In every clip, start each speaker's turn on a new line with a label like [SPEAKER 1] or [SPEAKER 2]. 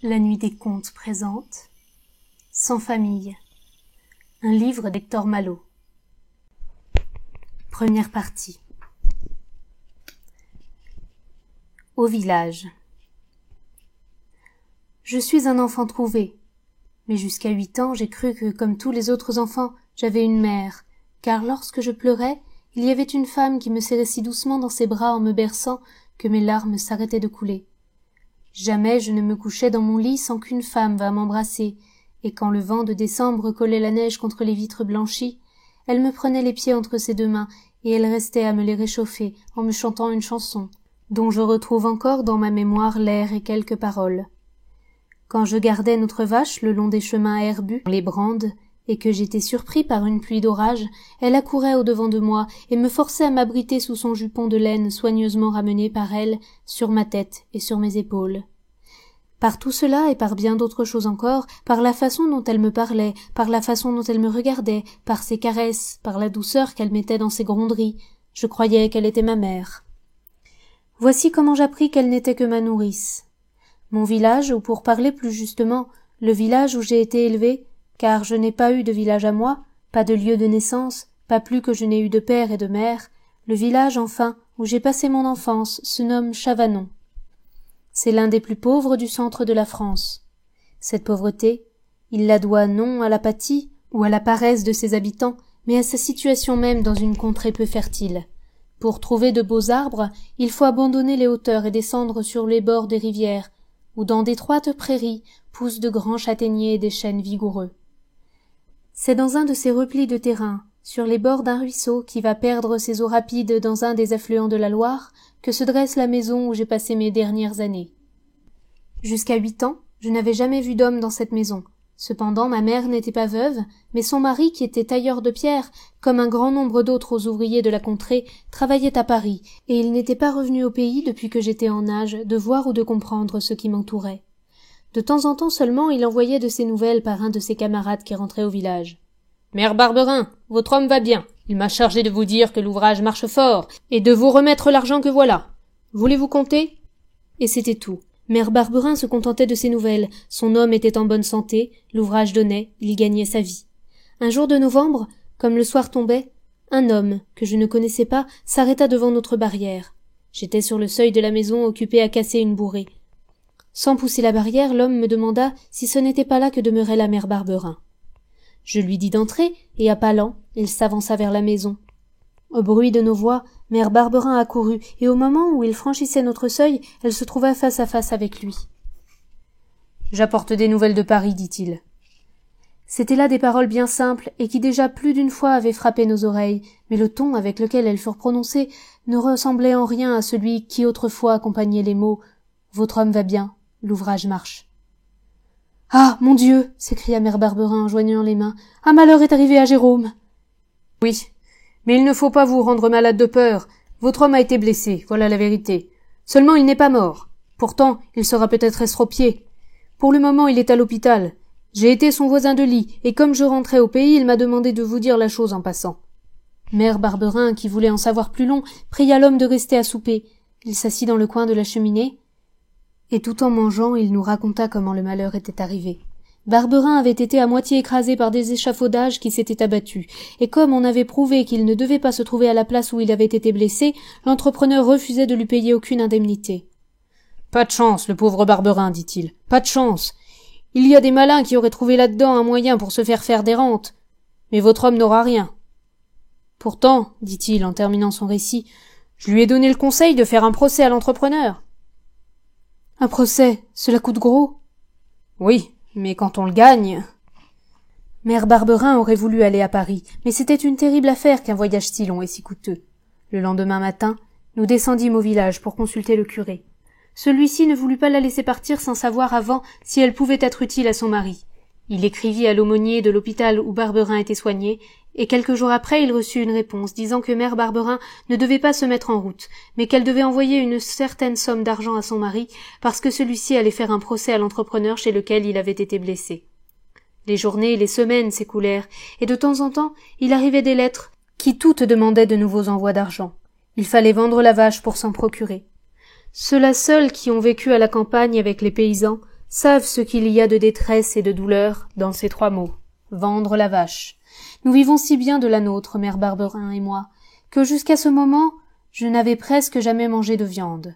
[SPEAKER 1] La nuit des contes présente Sans famille, un livre d'Hector Malot. Première partie. Au village. Je suis un enfant trouvé, mais jusqu'à 8 ans j'ai cru que, comme tous les autres enfants, j'avais une mère, car lorsque je pleurais, il y avait une femme qui me serrait si doucement dans ses bras en me berçant que mes larmes s'arrêtaient de couler. Jamais je ne me couchais dans mon lit sans qu'une femme vînt m'embrasser, et quand le vent de décembre collait la neige contre les vitres blanchies, elle me prenait les pieds entre ses 2 mains, et elle restait à me les réchauffer en me chantant une chanson, dont je retrouve encore dans ma mémoire l'air et quelques paroles. Quand je gardais notre vache le long des chemins herbus, les brandes, et que j'étais surpris par une pluie d'orage, elle accourait au-devant de moi et me forçait à m'abriter sous son jupon de laine soigneusement ramené par elle sur ma tête et sur mes épaules. Par tout cela et par bien d'autres choses encore, par la façon dont elle me parlait, par la façon dont elle me regardait, par ses caresses, par la douceur qu'elle mettait dans ses gronderies, je croyais qu'elle était ma mère. Voici comment j'appris qu'elle n'était que ma nourrice. Mon village, ou pour parler plus justement, le village où j'ai été élevée, car je n'ai pas eu de village à moi, pas de lieu de naissance, pas plus que je n'ai eu de père et de mère, le village, enfin, où j'ai passé mon enfance, se nomme Chavanon. C'est l'un des plus pauvres du centre de la France. Cette pauvreté, il la doit non à l'apathie ou à la paresse de ses habitants, mais à sa situation même dans une contrée peu fertile. Pour trouver de beaux arbres, il faut abandonner les hauteurs et descendre sur les bords des rivières, où dans d'étroites prairies poussent de grands châtaigniers et des chênes vigoureux. C'est dans un de ces replis de terrain, sur les bords d'un ruisseau qui va perdre ses eaux rapides dans un des affluents de la Loire, que se dresse la maison où j'ai passé mes dernières années. Jusqu'à 8 ans, je n'avais jamais vu d'homme dans cette maison. Cependant, ma mère n'était pas veuve, mais son mari, qui était tailleur de pierre, comme un grand nombre d'autres ouvriers de la contrée, travaillait à Paris, et il n'était pas revenu au pays depuis que j'étais en âge de voir ou de comprendre ce qui m'entourait. De temps en temps seulement, il envoyait de ses nouvelles par un de ses camarades qui rentrait au village. « Mère Barberin, votre homme va bien. Il m'a chargé de vous dire que l'ouvrage marche fort, et de vous remettre l'argent que voilà. Voulez-vous compter ?» Et c'était tout. Mère Barberin se contentait de ses nouvelles. Son homme était en bonne santé, l'ouvrage donnait, il gagnait sa vie. Un jour de novembre, comme le soir tombait, un homme, que je ne connaissais pas, s'arrêta devant notre barrière. J'étais sur le seuil de la maison occupé à casser une bourrée. Sans pousser la barrière, l'homme me demanda si ce n'était pas là que demeurait la mère Barberin. Je lui dis d'entrer, et à pas lents, il s'avança vers la maison. Au bruit de nos voix, mère Barberin accourut, et au moment où il franchissait notre seuil, elle se trouva face à face avec lui. « J'apporte des nouvelles de Paris, dit-il. » C'étaient là des paroles bien simples, et qui déjà plus d'une fois avaient frappé nos oreilles, mais le ton avec lequel elles furent prononcées ne ressemblait en rien à celui qui autrefois accompagnait les mots « Votre homme va bien, l'ouvrage marche. » « Ah, mon Dieu !» s'écria mère Barberin en joignant les mains. « Un malheur est arrivé à Jérôme !»« Oui, mais il ne faut pas vous rendre malade de peur. Votre homme a été blessé, voilà la vérité. Seulement il n'est pas mort. Pourtant, il sera peut-être estropié. Pour le moment, il est à l'hôpital. J'ai été son voisin de lit, et comme je rentrais au pays, il m'a demandé de vous dire la chose en passant. » Mère Barberin, qui voulait en savoir plus long, pria l'homme de rester à souper. Il s'assit dans le coin de la cheminée, et tout en mangeant, il nous raconta comment le malheur était arrivé. Barberin avait été à moitié écrasé par des échafaudages qui s'étaient abattus, et comme on avait prouvé qu'il ne devait pas se trouver à la place où il avait été blessé, l'entrepreneur refusait de lui payer aucune indemnité. « Pas de chance, le pauvre Barberin, dit-il. Pas de chance. Il y a des malins qui auraient trouvé là-dedans un moyen pour se faire des rentes. Mais votre homme n'aura rien. Pourtant, dit-il en terminant son récit, je lui ai donné le conseil de faire un procès à l'entrepreneur. » Un procès, cela coûte gros. Oui, mais quand on le gagne... Mère Barberin aurait voulu aller à Paris, mais c'était une terrible affaire qu'un voyage si long et si coûteux. Le lendemain matin, nous descendîmes au village pour consulter le curé. Celui-ci ne voulut pas la laisser partir sans savoir avant si elle pouvait être utile à son mari. Il écrivit à l'aumônier de l'hôpital où Barberin était soigné, et quelques jours après il reçut une réponse disant que mère Barberin ne devait pas se mettre en route, mais qu'elle devait envoyer une certaine somme d'argent à son mari, parce que celui-ci allait faire un procès à l'entrepreneur chez lequel il avait été blessé. Les journées et les semaines s'écoulèrent, et de temps en temps il arrivait des lettres qui toutes demandaient de nouveaux envois d'argent. Il fallait vendre la vache pour s'en procurer. Ceux-là seuls qui ont vécu à la campagne avec les paysans savent ce qu'il y a de détresse et de douleur dans ces 3 mots. Vendre la vache. Nous vivons si bien de la nôtre, mère Barberin et moi, que jusqu'à ce moment, je n'avais presque jamais mangé de viande.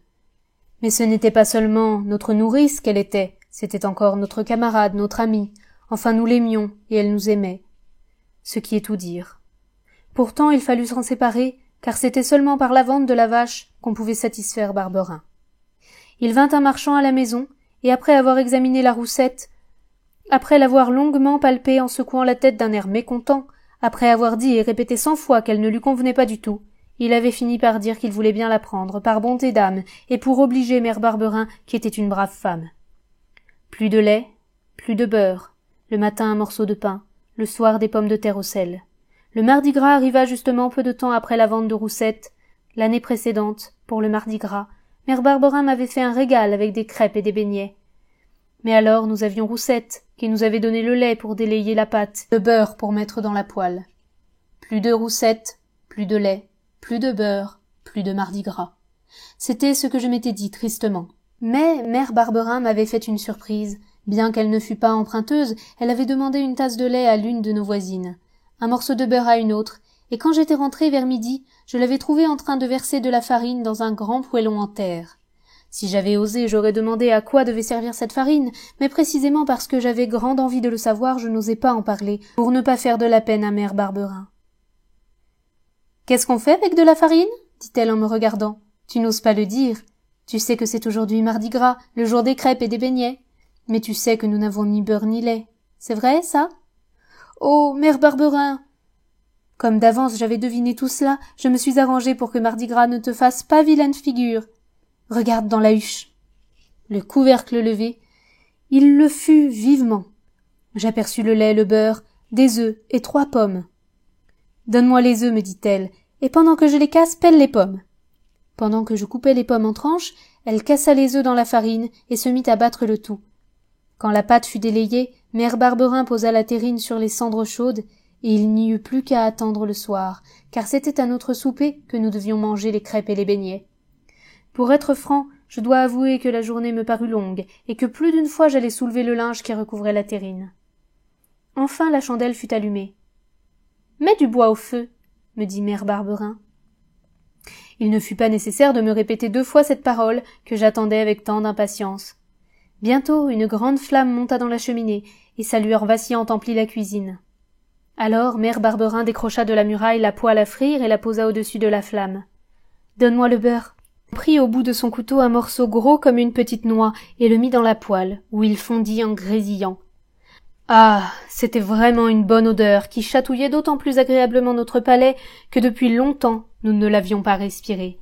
[SPEAKER 1] Mais ce n'était pas seulement notre nourrice qu'elle était, c'était encore notre camarade, notre amie. Enfin, nous l'aimions, et elle nous aimait. Ce qui est tout dire. Pourtant, il fallut s'en séparer, car c'était seulement par la vente de la vache qu'on pouvait satisfaire Barberin. Il vint un marchand à la maison, et après avoir examiné la roussette, après l'avoir longuement palpée en secouant la tête d'un air mécontent, après avoir dit et répété 100 fois qu'elle ne lui convenait pas du tout, il avait fini par dire qu'il voulait bien la prendre, par bonté d'âme, et pour obliger mère Barberin, qui était une brave femme. Plus de lait, plus de beurre, le matin un morceau de pain, le soir des pommes de terre au sel. Le Mardi Gras arriva justement peu de temps après la vente de Roussette. L'année précédente, pour le Mardi Gras, mère Barberin m'avait fait un régal avec des crêpes et des beignets. Mais alors nous avions Roussette, qui nous avait donné le lait pour délayer la pâte, le beurre pour mettre dans la poêle. Plus de Roussette, plus de lait, plus de beurre, plus de Mardi Gras. C'était ce que je m'étais dit tristement. Mais mère Barberin m'avait fait une surprise. Bien qu'elle ne fût pas emprunteuse, elle avait demandé une tasse de lait à l'une de nos voisines, un morceau de beurre à une autre, et quand j'étais rentrée vers midi, je l'avais trouvée en train de verser de la farine dans un grand poêlon en terre. Si j'avais osé, j'aurais demandé à quoi devait servir cette farine, mais précisément parce que j'avais grande envie de le savoir, je n'osais pas en parler, pour ne pas faire de la peine à mère Barberin. « Qu'est-ce qu'on fait avec de la farine ?» dit-elle en me regardant. « Tu n'oses pas le dire. Tu sais que c'est aujourd'hui Mardi Gras, le jour des crêpes et des beignets. Mais tu sais que nous n'avons ni beurre ni lait. C'est vrai, ça ? » « Oh, mère Barberin !» Comme d'avance j'avais deviné tout cela, je me suis arrangée pour que Mardi Gras ne te fasse pas vilaine figure. Regarde dans la huche. Le couvercle levé, il le fut vivement. J'aperçus le lait, le beurre, des œufs et 3 pommes. « Donne-moi les œufs, me dit-elle, et pendant que je les casse, pèle les pommes. » Pendant que je coupais les pommes en tranches, elle cassa les œufs dans la farine et se mit à battre le tout. Quand la pâte fut délayée, mère Barberin posa la terrine sur les cendres chaudes, et il n'y eut plus qu'à attendre le soir, car c'était à notre souper que nous devions manger les crêpes et les beignets. Pour être franc, je dois avouer que la journée me parut longue, et que plus d'une fois j'allais soulever le linge qui recouvrait la terrine. Enfin la chandelle fut allumée. « Mets du bois au feu, » me dit mère Barberin. Il ne fut pas nécessaire de me répéter 2 fois cette parole que j'attendais avec tant d'impatience. Bientôt une grande flamme monta dans la cheminée, et sa lueur vacillante emplit la cuisine. Alors mère Barberin décrocha de la muraille la poêle à frire et la posa au-dessus de la flamme. « Donne-moi le beurre. » Elle prit au bout de son couteau un morceau gros comme une petite noix et le mit dans la poêle, où il fondit en grésillant. Ah, c'était vraiment une bonne odeur qui chatouillait d'autant plus agréablement notre palais que depuis longtemps nous ne l'avions pas respiré.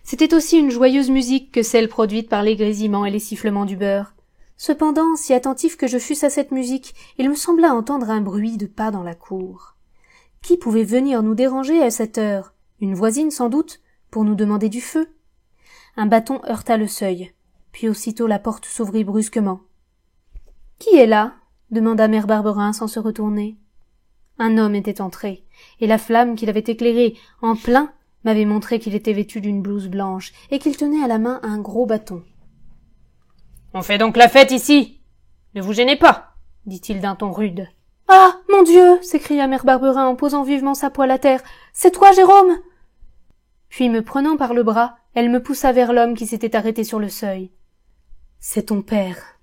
[SPEAKER 1] C'était aussi une joyeuse musique que celle produite par les grésillements et les sifflements du beurre. Cependant, si attentif que je fusse à cette musique, il me sembla entendre un bruit de pas dans la cour. Qui pouvait venir nous déranger à cette heure? Une voisine sans doute, pour nous demander du feu. Un bâton heurta le seuil, puis aussitôt la porte s'ouvrit brusquement. « Qui est là ?» demanda mère Barberin sans se retourner. Un homme était entré, et la flamme qu'il avait éclairée en plein m'avait montré qu'il était vêtu d'une blouse blanche et qu'il tenait à la main un gros bâton. « On fait donc la fête ici. Ne vous gênez pas, dit-il d'un ton rude. « Ah, mon Dieu !» s'écria mère Barberin en posant vivement sa poêle à terre. « C'est toi, Jérôme !» Puis, me prenant par le bras, elle me poussa vers l'homme qui s'était arrêté sur le seuil. « C'est ton père, »